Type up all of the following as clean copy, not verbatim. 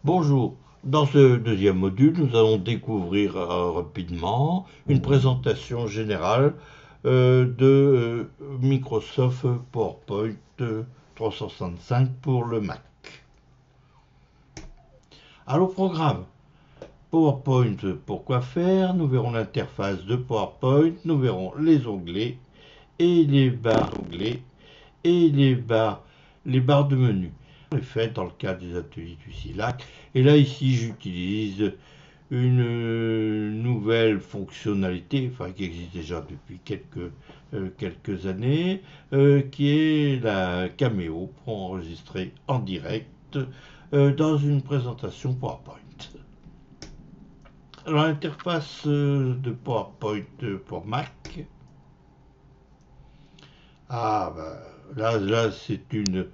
Bonjour, dans ce deuxième module, nous allons découvrir rapidement une présentation générale de Microsoft PowerPoint 365 pour le Mac. Alors, programme PowerPoint, pourquoi faire? Nous verrons l'interface de PowerPoint, nous verrons les onglets et les barres d'onglets et les barres de menu. C'est fait dans le cadre des ateliers du CILAC. Et là, ici, j'utilise une nouvelle fonctionnalité, enfin qui existe déjà depuis quelques années, qui est la caméo pour enregistrer en direct dans une présentation PowerPoint. Alors, l'interface de PowerPoint pour Mac, là c'est une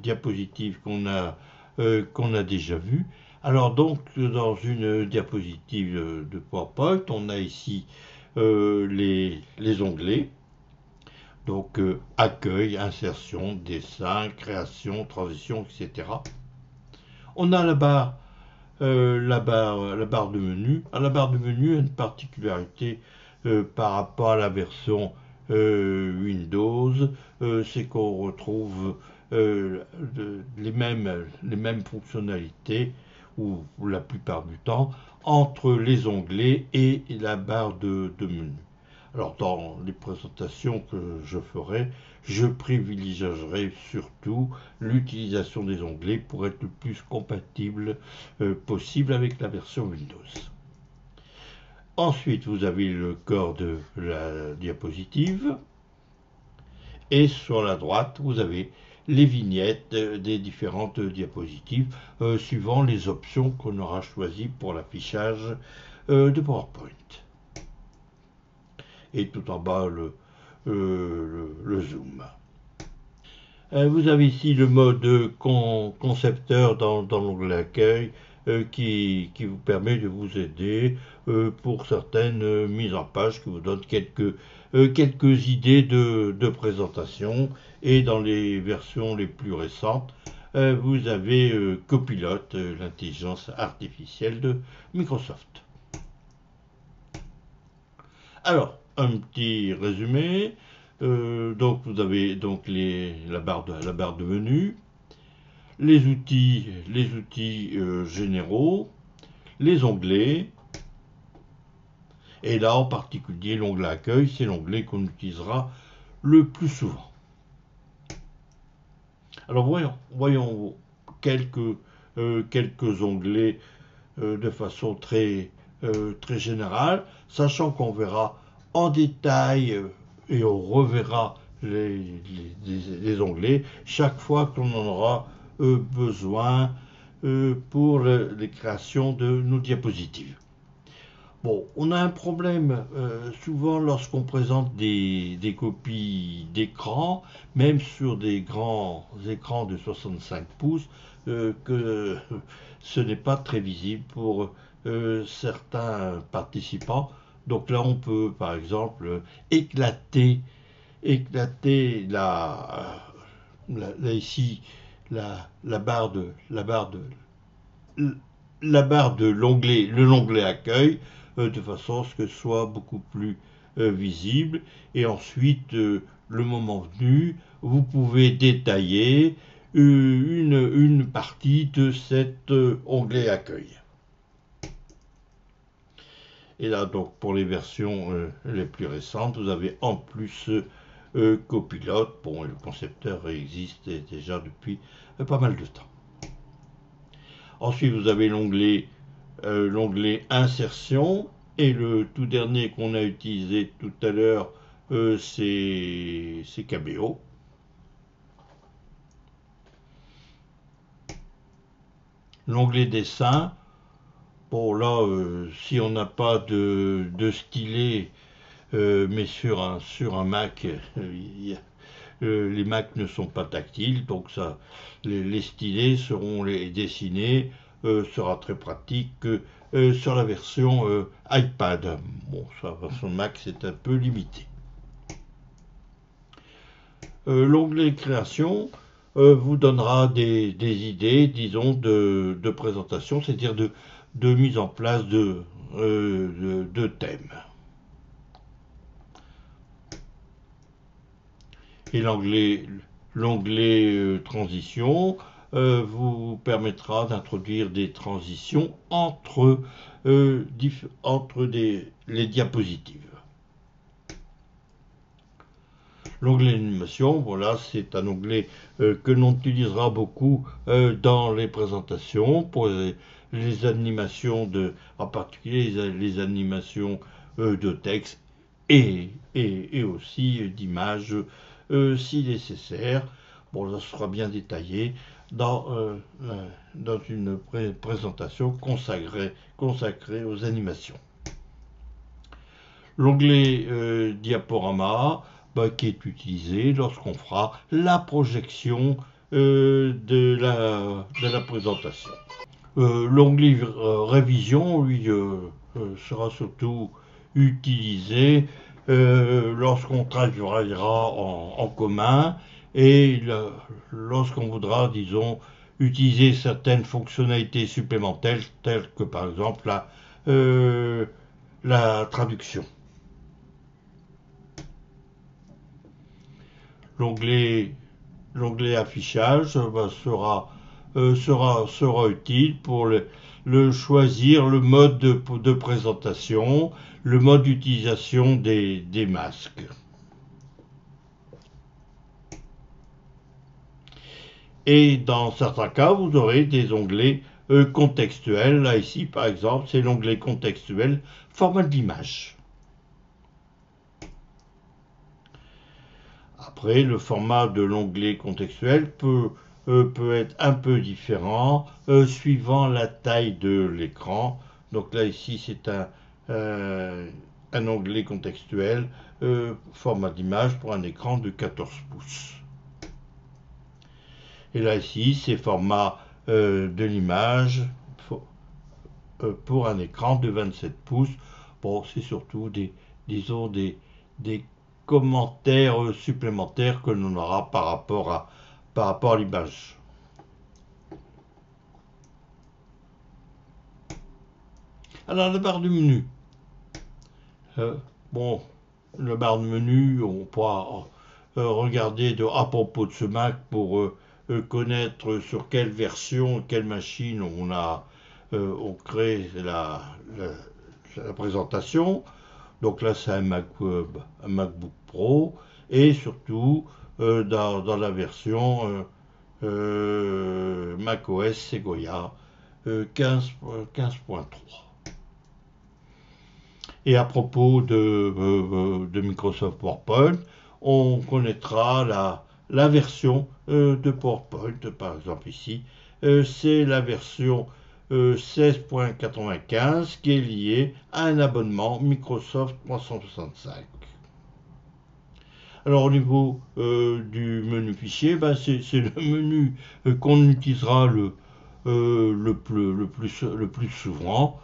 diapositive qu'on a déjà vue. Alors donc dans une diapositive de PowerPoint, on a ici les onglets. Donc accueil, insertion, dessin, création, transition, etc. On a la barre de menu. Alors, la barre de menu a une particularité par rapport à la version Windows, c'est qu'on retrouve les mêmes fonctionnalités, ou la plupart du temps, entre les onglets et la barre de menu. Alors, dans les présentations que je ferai, je privilégierai surtout l'utilisation des onglets pour être le plus compatible possible avec la version Windows. Ensuite, vous avez le corps de la diapositive. Et sur la droite, vous avez les vignettes des différentes diapositives, suivant les options qu'on aura choisies pour l'affichage de PowerPoint. Et tout en bas, le zoom. Vous avez ici le mode concepteur dans l'onglet accueil qui vous permet de vous aider pour certaines mises en page, qui vous donne quelques idées de présentation. Et dans les versions les plus récentes, vous avez Copilot, l'intelligence artificielle de Microsoft. Alors, un petit résumé. Donc vous avez donc la barre de menu, les outils généraux, les onglets, et là en particulier l'onglet accueil, c'est l'onglet qu'on utilisera le plus souvent. Alors voyons quelques onglets de façon très générale, sachant qu'on verra en détail et on reverra les onglets chaque fois qu'on en aura besoin pour les créations de nos diapositives. Bon, on a un problème souvent lorsqu'on présente des copies d'écran, même sur des grands écrans de 65 pouces, que ce n'est pas très visible pour certains participants. Donc là, on peut, par exemple, éclater ici la barre de l'onglet accueil de façon à ce que ce soit beaucoup plus visible. Et ensuite, le moment venu, vous pouvez détailler une partie de cet onglet accueil. Et là, donc, pour les versions les plus récentes, vous avez en plus Copilot. Bon, le concepteur existe déjà depuis pas mal de temps. Ensuite, vous avez l'onglet Insertion. Et le tout dernier qu'on a utilisé tout à l'heure, c'est Cameo. L'onglet Dessin. Bon, là, si on n'a pas de stylet, mais sur un Mac, les Mac ne sont pas tactiles, donc les stylets seront dessinés, sera très pratique sur la version iPad. Bon, sur la version Mac, c'est un peu limité. L'onglet Création, vous donnera des idées, disons, de présentation, c'est-à-dire de mise en place de thèmes. Et l'onglet transition vous permettra d'introduire des transitions entre les diapositives. L'onglet animation, voilà, c'est un onglet que l'on utilisera beaucoup dans les présentations pour les animations en particulier les animations de texte et aussi d'images si nécessaire. Bon, ça sera bien détaillé dans une présentation consacrée aux animations. L'onglet diaporama qui est utilisé lorsqu'on fera la projection de la présentation. L'onglet révision, lui, sera surtout utilisé lorsqu'on travaillera en commun et lorsqu'on voudra, disons, utiliser certaines fonctionnalités supplémentaires, telles que par exemple la traduction. L'onglet affichage sera utile pour choisir le mode de présentation, le mode d'utilisation des masques. Et dans certains cas, vous aurez des onglets contextuels. Là, ici, par exemple, c'est l'onglet contextuel, format d'image. Après, le format de l'onglet contextuel peut être un peu différent suivant la taille de l'écran. Donc là, ici, c'est un onglet contextuel, format d'image pour un écran de 14 pouces. Et là, ici, c'est format de l'image pour un écran de 27 pouces. Bon, c'est surtout disons des commentaires supplémentaires que l'on aura par rapport à l'image. Alors, la barre du menu. Bon, la barre de menu, on pourra regarder à propos de ce Mac pour connaître sur quelle version, quelle machine on crée la présentation. Donc là, c'est un MacBook Pro et surtout dans la version macOS Sequoia 15.3. Et à propos de Microsoft PowerPoint, on connaîtra la version de PowerPoint, par exemple ici. C'est la version 16.95 qui est liée à un abonnement Microsoft 365. Alors au niveau du menu fichier, c'est le menu qu'on utilisera le plus souvent.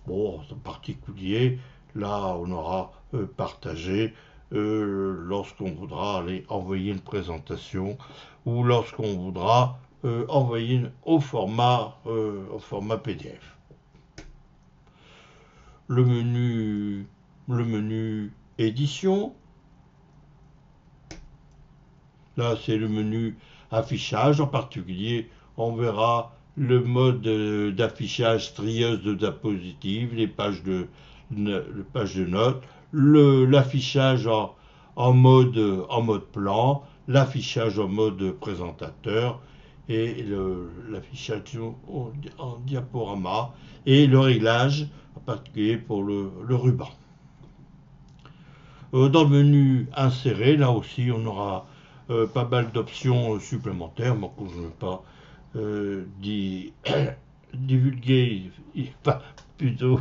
Bon, en particulier, là on aura partagé lorsqu'on voudra aller envoyer une présentation ou lorsqu'on voudra envoyer au format PDF. Le menu édition. Là, c'est le menu affichage. En particulier, on verra le mode d'affichage trieuse de diapositives, les pages de notes, l'affichage en mode plan, l'affichage en mode présentateur et l'affichage en diaporama et le réglage, en particulier pour le ruban. Dans le menu inséré, là aussi, on aura pas mal d'options supplémentaires, mais que je ne vais pas divulguer, enfin, plutôt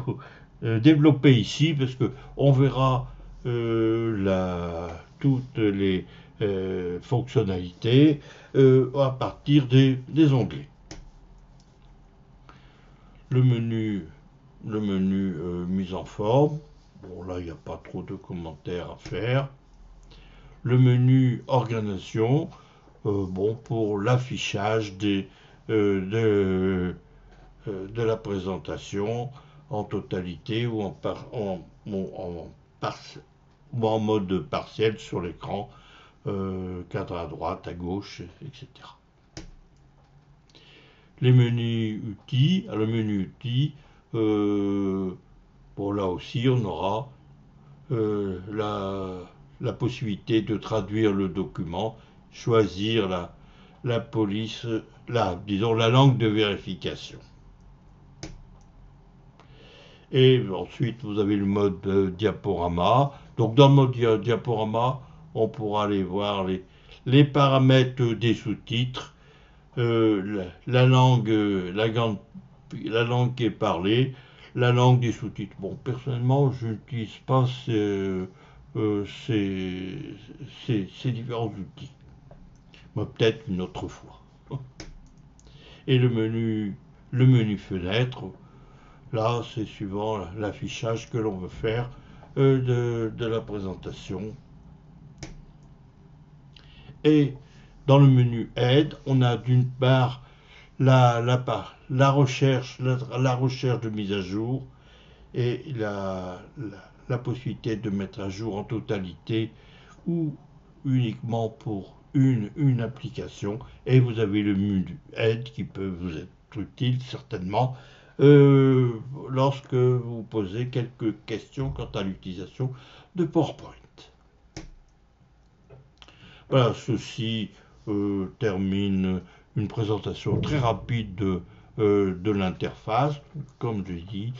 développer ici, parce que on verra toutes les fonctionnalités à partir des onglets. Le menu mise en forme. Bon, là, il n'y a pas trop de commentaires à faire. Le menu organisation. pour l'affichage de la présentation en totalité ou ou en mode partiel sur l'écran, cadre à droite, à gauche, etc. Les menus outils, le menu outils, là aussi on aura la possibilité de traduire le document, choisir disons la langue de vérification. Et ensuite, vous avez le mode diaporama. Donc, dans le mode diaporama, on pourra aller voir les paramètres des sous-titres, la langue qui est parlée, la langue des sous-titres. Bon, personnellement, je n'utilise pas ces différents outils. Peut-être une autre fois. Et le menu fenêtre, là, c'est suivant l'affichage que l'on veut faire de la présentation. Et dans le menu aide, on a d'une part la recherche de mise à jour et la possibilité de mettre à jour en totalité ou uniquement pour une application. Et vous avez le menu aide qui peut vous être utile certainement lorsque vous posez quelques questions quant à l'utilisation de PowerPoint. Voilà, ceci termine une présentation très rapide de l'interface, comme je dis,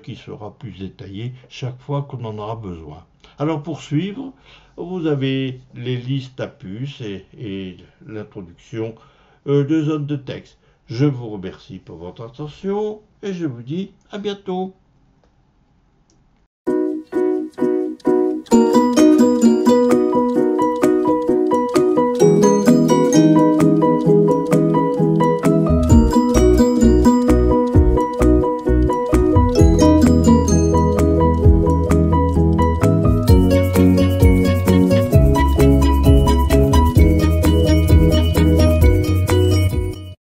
qui sera plus détaillée chaque fois qu'on en aura besoin. Alors pour suivre, vous avez les listes à puces et l'introduction de zones de texte. Je vous remercie pour votre attention et je vous dis à bientôt.